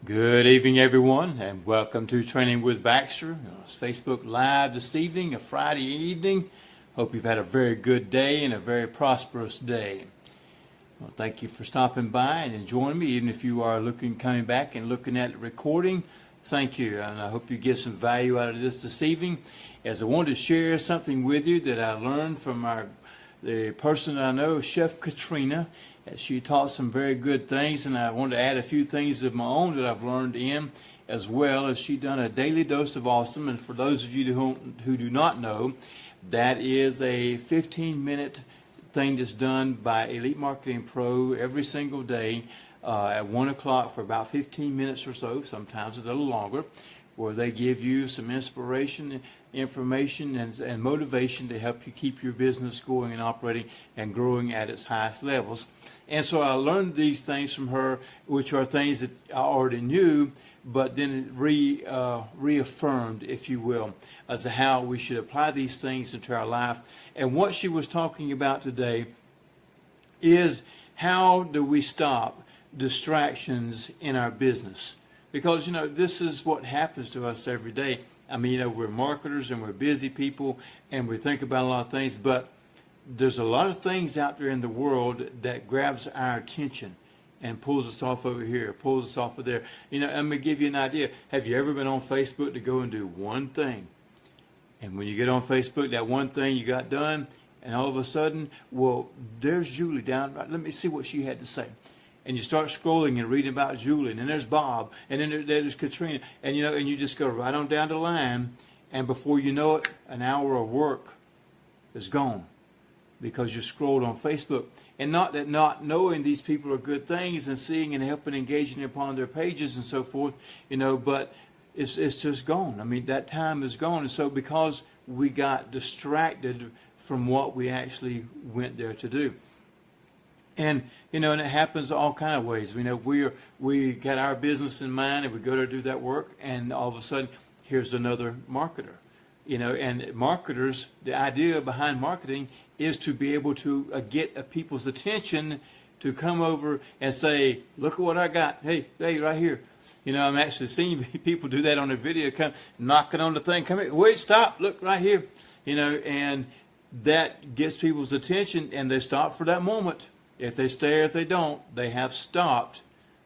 Good evening, everyone, and welcome to Training with Baxter. It's Facebook Live this evening, a Friday evening. Hope you've had a very good day and a very prosperous day. Well, thank you for stopping by and joining me, even if you are coming back and looking at the recording. Thank you, and I hope you get some value out of this evening. As I wanted to share something with you that I learned from the person that I know, Chef Katrina. She taught some very good things, and I wanted to add a few things of my own that I've learned in, as well as she done a daily dose of awesome. And for those of you who do not know, that is a 15-minute thing that's done by Elite Marketing Pro every single day at 1 o'clock for about 15 minutes or so, sometimes a little longer, where they give you some inspiration, information, and motivation to help you keep your business going and operating and growing at its highest levels. And so I learned these things from her, which are things that I already knew, but then reaffirmed, if you will, as to how we should apply these things into our life. And what she was talking about today is how do we stop distractions in our business? Because, this is what happens to us every day. I mean, we're marketers and we're busy people and we think about a lot of things, but there's a lot of things out there in the world that grabs our attention and pulls us off over here, pulls us off of there. I'm going to give you an idea. Have you ever been on Facebook to go and do one thing? And when you get on Facebook, that one thing you got done, and all of a sudden, well, there's Julie down. Let me see what she had to say. And you start scrolling and reading about Julie, and then there's Bob, and then there's Katrina, and you just go right on down the line, and before you know it, an hour of work is gone because you scrolled on Facebook. And not that not knowing these people are good things and seeing and helping engaging upon their pages and so forth, but it's just gone. I mean, that time is gone. And so because we got distracted from what we actually went there to do. And and it happens all kind of ways. We got our business in mind and we go to do that work, and all of a sudden here's another marketer. And marketers, the idea behind marketing is to be able to get people's attention to come over and say, look at what I got. Hey, right here. I'm actually seeing people do that on a video, come knocking on the thing, come here, wait, stop, look right here. And that gets people's attention and they stop for that moment. If they stay or if they don't, they have stopped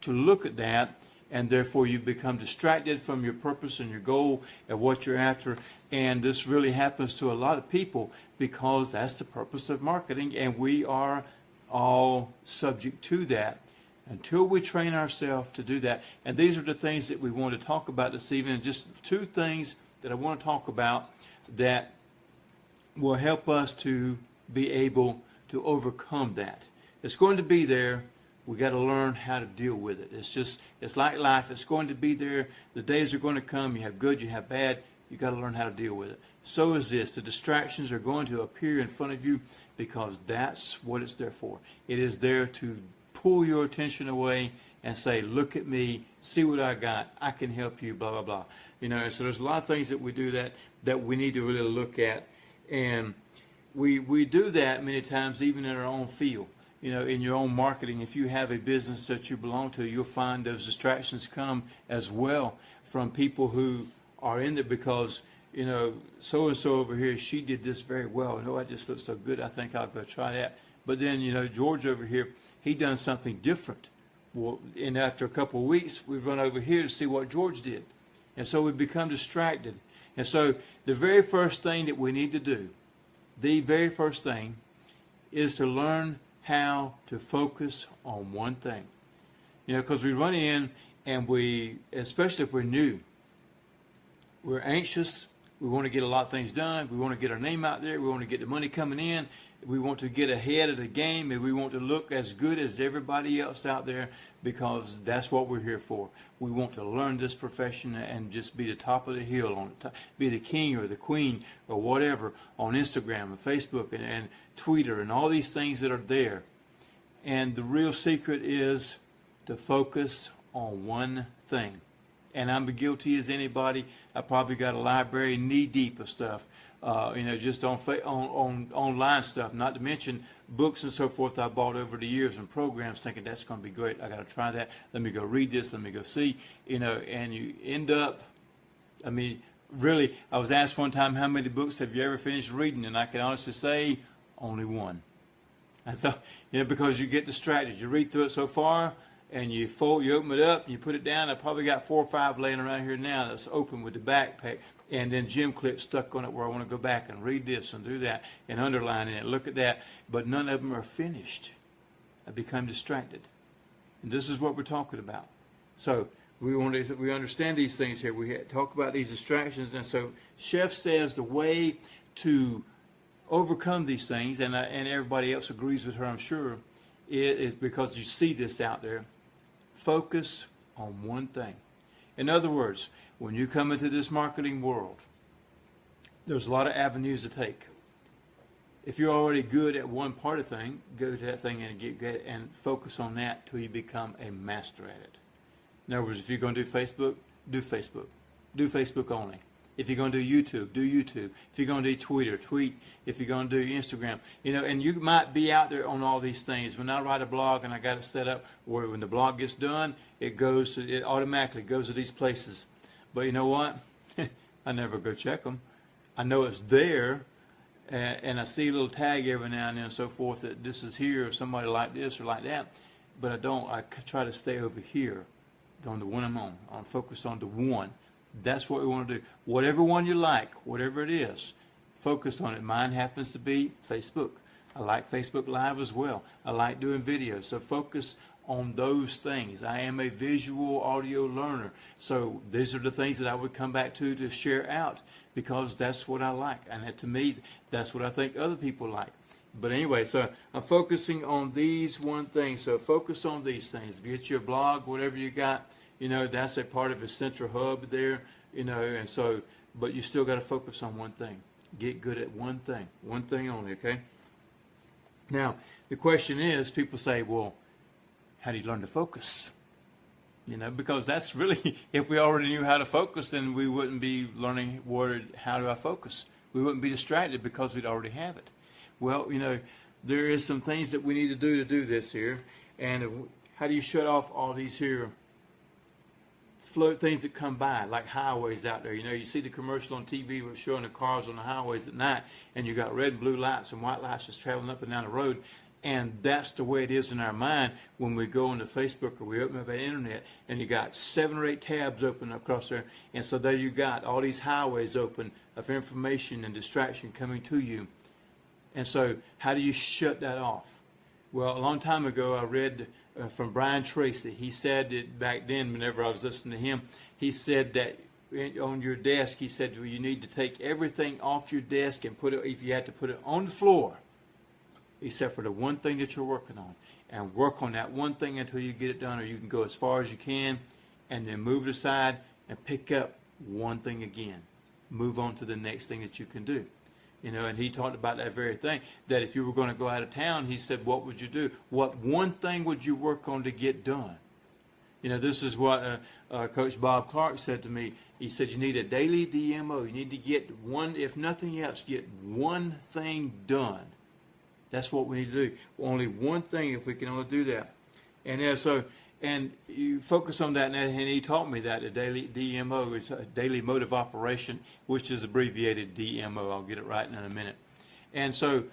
to look at that, and therefore you become distracted from your purpose and your goal and what you're after. And this really happens to a lot of people because that's the purpose of marketing, and we are all subject to that until we train ourselves to do that. And these are the things that we want to talk about this evening. Just two things that I want to talk about that will help us to be able to overcome that. It's going to be there. We got to learn how to deal with it. It's like life. It's going to be there. The days are going to come. You have good, you have bad. You got to learn how to deal with it. So is this. The distractions are going to appear in front of you because that's what it's there for. It is there to pull your attention away and say, look at me, see what I got. I can help you, blah, blah, blah. And so there's a lot of things that we do that we need to really look at. And we do that many times even in our own field. In your own marketing, if you have a business that you belong to, you'll find those distractions come as well from people who are in there because, so-and-so over here, she did this very well. I just look so good. I think I'll go try that. But then, George over here, he done something different. Well, and after a couple of weeks, we run over here to see what George did. And so we become distracted. And so the very first thing that we need to do, the very first thing, is to learn how to focus on one thing. Because we run in and especially if we're new, we're anxious. We want to get a lot of things done. We want to get our name out there. We want to get the money coming in. We want to get ahead of the game, and we want to look as good as everybody else out there because that's what we're here for. We want to learn this profession and just be the top of the hill, be the king or the queen or whatever on Instagram and Facebook and Twitter and all these things that are there. And the real secret is to focus on one thing and I'm guilty as anybody. I probably got a library knee deep of stuff, just on online stuff. Not to mention books and so forth I bought over the years and programs, thinking that's going to be great. I got to try that. Let me go read this. Let me go see. And you end up. I mean, really, I was asked one time, how many books have you ever finished reading? And I can honestly say, only one. And so, because you get distracted. You read through it so far, and you open it up, and you put it down. I probably got 4 or 5 laying around here now that's open with the backpack, and then gym clips stuck on it where I want to go back and read this and do that and underline it, look at that. But none of them are finished. I become distracted. And this is what we're talking about. So we understand these things here. We talk about these distractions. And so Chef says the way to overcome these things, and everybody else agrees with her, I'm sure, is because you see this out there. Focus on one thing. In other words, when you come into this marketing world, there's a lot of avenues to take. If you're already good at one part of the thing, go to that thing and get good and focus on that till you become a master at it. In other words, if you're going to do Facebook, do Facebook. Do Facebook only. If you're going to do YouTube, do YouTube. If you're going to do Twitter, tweet. If you're going to do Instagram, and you might be out there on all these things. When I write a blog and I got it set up where when the blog gets done, it automatically goes to these places. But you know what? I never go check them. I know it's there, and I see a little tag every now and then and so forth that this is here or somebody like this or like that. But I don't. I try to stay over here on the one I'm on. I'm focused on the one. That's what we want to do. Whatever one you like, whatever it is, focus on it. Mine happens to be Facebook. I like Facebook Live as well. I like doing videos. So focus on those things. I am a visual audio learner. So these are the things that I would come back to share out because that's what I like. And to me, that's what I think other people like. But anyway, so I'm focusing on these one thing. So focus on these things. If it's your blog, whatever you got, that's a part of a central hub there, and so, but you still got to focus on one thing. Get good at one thing only, okay? Now, the question is, people say, well, how do you learn to focus? Because that's really, if we already knew how to focus, then we wouldn't be learning how do I focus? We wouldn't be distracted because we'd already have it. Well, there is some things that we need to do this here, and how do you shut off all these here things that come by, like highways out there? You see the commercial on TV with showing the cars on the highways at night, and you got red and blue lights and white lights just traveling up and down the road. And that's the way it is in our mind when we go into Facebook or we open up the internet, and you got 7 or 8 tabs open across there, and so there you got all these highways open of information and distraction coming to you. And so how do you shut that off? Well, a long time ago I read from Brian Tracy. He said that back then, whenever I was listening to him, he said that on your desk, he said, well, you need to take everything off your desk and put it, if you had to put it on the floor, except for the one thing that you're working on, and work on that one thing until you get it done, or you can go as far as you can, and then move it aside and pick up one thing again. Move on to the next thing that you can do. And he talked about that very thing, that if you were going to go out of town, he said, what would you do? What one thing would you work on to get done? This is what Coach Bob Clark said to me. He said, you need a daily DMO. You need to get one, if nothing else, get one thing done. That's what we need to do. Only one thing, if we can only do that. And you focus on that, and he taught me that, a daily DMO is a daily mode of operation, which is abbreviated DMO. I'll get it right in a minute. And so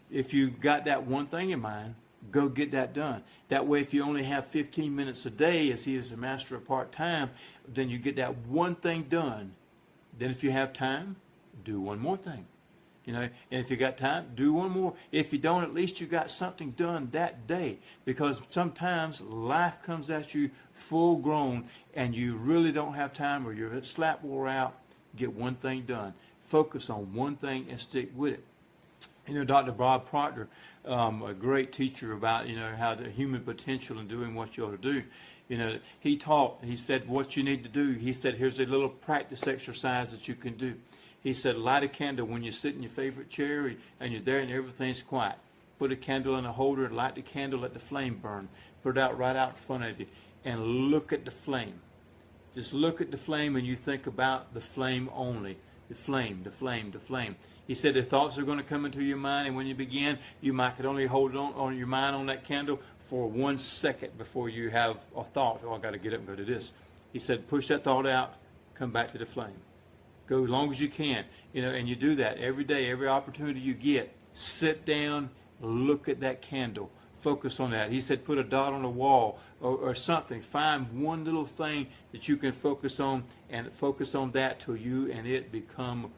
if you got that one thing in mind, go get that done. That way, if you only have 15 minutes a day, as he is a master of part-time, then you get that one thing done. Then if you have time, do one more thing. And if you got time, do one more. If you don't, at least you got something done that day. Because sometimes life comes at you full grown and you really don't have time, or you're slap wore out. Get one thing done. Focus on one thing and stick with it. Dr. Bob Proctor, a great teacher about, how the human potential and doing what you ought to do. He said what you need to do. He said, here's a little practice exercise that you can do. He said, light a candle when you sit in your favorite chair and you're there and everything's quiet. Put a candle in a holder and light the candle, let the flame burn. Put it out right out in front of you and look at the flame. Just look at the flame and you think about the flame only. The flame, the flame, the flame. He said the thoughts are going to come into your mind, and when you begin, you might could only hold on your mind on that candle for 1 second before you have a thought, oh, I got to get up and go to this. He said, push that thought out, come back to the flame. Go as long as you can, and you do that every day, every opportunity you get. Sit down, look at that candle, focus on that. He said, put a dot on the wall or something. Find one little thing that you can focus on, and focus on that till you and it become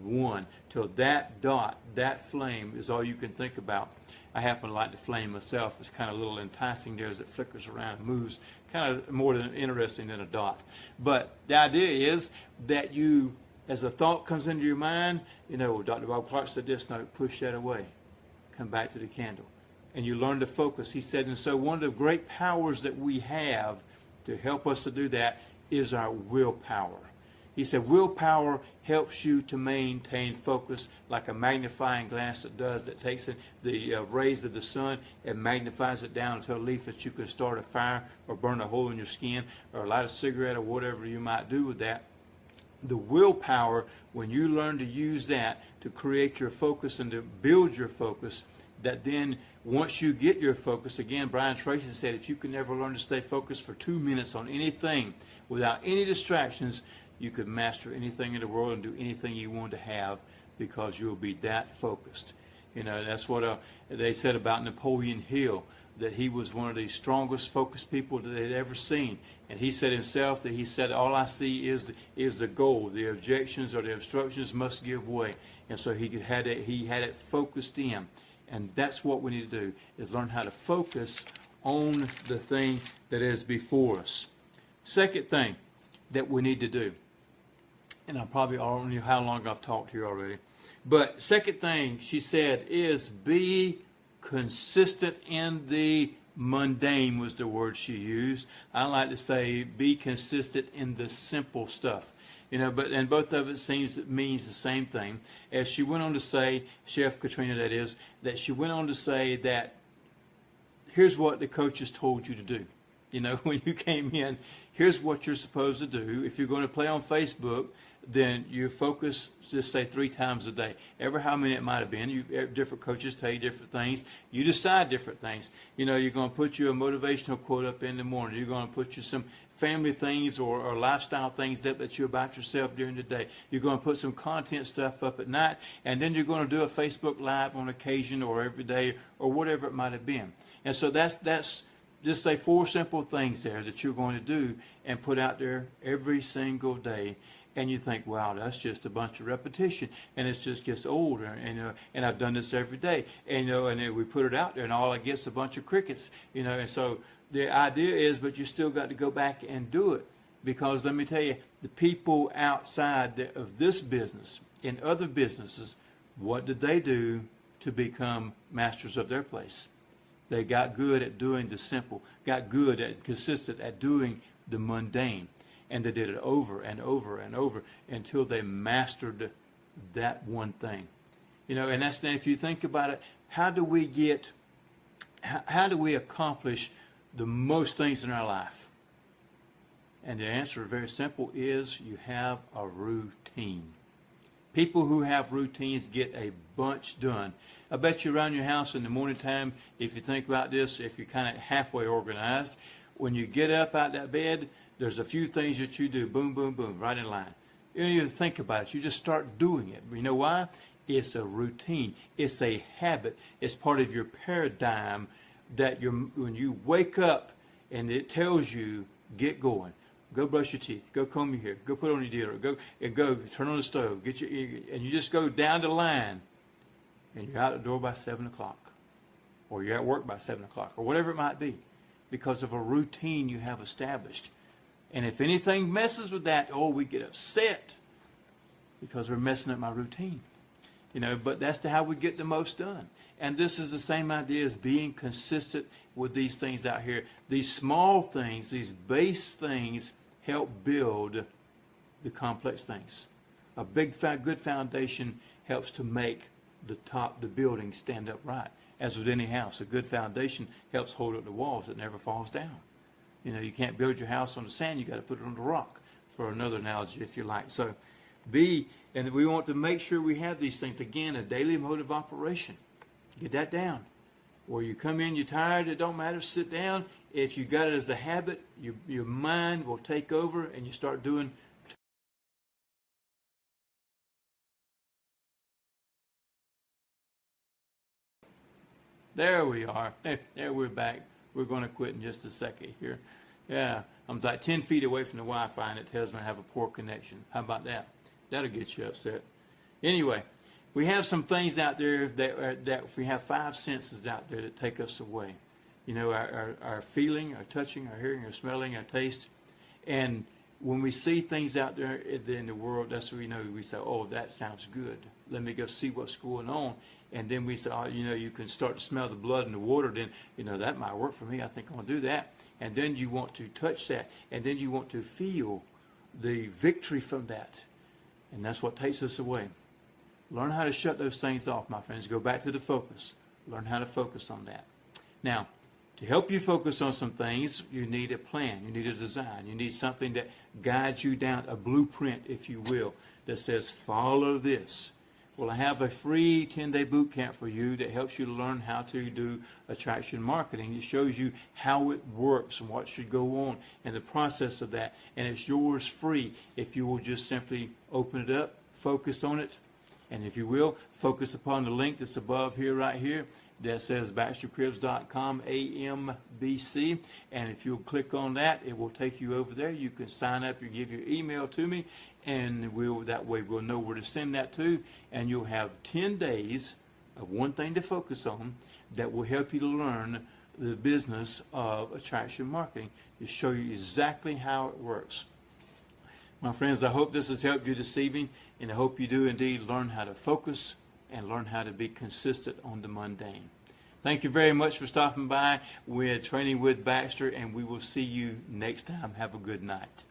one. Till that dot, that flame is all you can think about. I happen to like the flame myself. It's kind of a little enticing there as it flickers around and moves, kind of more than interesting than a dot. But the idea is that you, as a thought comes into your mind, Dr. Bob Clark said this, no, push that away. Come back to the candle. And you learn to focus. He said, and so one of the great powers that we have to help us to do that is our willpower. He said, willpower helps you to maintain focus like a magnifying glass that takes the rays of the sun and magnifies it down to a leaf that you can start a fire or burn a hole in your skin or light a cigarette or whatever you might do with that. The willpower, when you learn to use that to create your focus and to build your focus, that then once you get your focus, again, Brian Tracy said, if you can never learn to stay focused for 2 minutes on anything without any distractions, you could master anything in the world and do anything you want to have because you'll be that focused. That's what they said about Napoleon Hill, that he was one of the strongest focused people that they'd ever seen. And he said himself that he said, all I see is the goal. The objections or the obstructions must give way. And so he had it focused in. And that's what we need to do, is learn how to focus on the thing that is before us. Second thing that we need to do, and I probably don't know how long I've talked here already, but second thing she said is be consistent in the mundane was the word she used. I like to say be consistent in the simple stuff. And both of it means the same thing. As she went on to say, Chef Katrina that is, that she went on to say that here's what the coaches told you to do. When you came in, here's what you're supposed to do. If you're going to play on Facebook, then you focus, just say 3 times a day. Ever how many it might have been. Different coaches tell you different things. You decide different things. You're going to put you a motivational quote up in the morning. You're going to put you some family things or lifestyle things that you about yourself during the day. You're going to put some content stuff up at night, and then you're going to do a Facebook Live on occasion or every day or whatever it might have been. And so that's just say 4 simple things there that you're going to do and put out there every single day. And you think, wow, that's just a bunch of repetition, and it just gets older. And I've done this every day, and then we put it out there, and all I get is a bunch of crickets, And so the idea is, but you still got to go back and do it, because let me tell you, the people outside of this business, in other businesses, what did they do to become masters of their place? They got good at doing the simple, got good at consistent at doing the mundane. And they did it over and over and over until they mastered that one thing. And that's then, if you think about it, how do we accomplish the most things in our life? And the answer, very simple, is you have a routine. People who have routines get a bunch done. I bet you around your house in the morning time, if you think about this, if you're kind of halfway organized, when you get up out that bed, there's a few things that you do, boom, boom, boom, right in line. You don't even think about it. You just start doing it. You know why? It's a routine. It's a habit. It's part of your paradigm that when you wake up and it tells you, get going. Go brush your teeth. Go comb your hair. Go put on your deodorant. Go turn on the stove. And you just go down the line, and you're out the door by 7 o'clock, or you're at work by 7 o'clock, or whatever it might be, because of a routine you have established. And if anything messes with that, we get upset because we're messing up my routine. But that's how we get the most done. And this is the same idea as being consistent with these things out here. These small things, these base things, help build the complex things. A big, good foundation helps to make the building stand up right. As with any house, a good foundation helps hold up the walls. It never falls down. You know, you can't build your house on the sand. You got to put it on the rock, for another analogy, if you like. So, and we want to make sure we have these things. Again, a daily mode of operation. Get that down. Or you come in, you're tired, it don't matter, sit down. If you got it as a habit, your mind will take over and you start doing. There we are. There we're back. We're going to quit in just a second here. Yeah, I'm like 10 feet away from the Wi-Fi and it tells me I have a poor connection. How about that? That'll get you upset. Anyway, we have some things out there that we have 5 senses out there that take us away. You know, our feeling, our touching, our hearing, our smelling, our taste. And when we see things out there in the world, that's when we know, we say, oh, that sounds good. Let me go see what's going on. And then we say, oh, you know, you can start to smell the blood in the water. Then, you know, that might work for me. I think I'm going to do that. And then you want to touch that. And then you want to feel the victory from that. And that's what takes us away. Learn how to shut those things off, my friends. Go back to the focus. Learn how to focus on that. Now, to help you focus on some things, you need a plan. You need a design. You need something that guides you down, a blueprint, if you will, that says, follow this. Well, I have a free 10-day boot camp for you that helps you to learn how to do attraction marketing. It shows you how it works and what should go on and the process of that. And it's yours free if you will just simply open it up, focus on it, and if you will, focus upon the link that's above here, right here, that says BaxterCribs.com AMBC. And if you'll click on that, it will take you over there. You can sign up, you give your email to me, and that way we'll know where to send that to. And you'll have 10 days of one thing to focus on that will help you to learn the business of attraction marketing, to show you exactly how it works. My friends, I hope this has helped you this evening, and I hope you do indeed learn how to focus and learn how to be consistent on the mundane. Thank you very much for stopping by. We're Training with Baxter, and we will see you next time. Have a good night.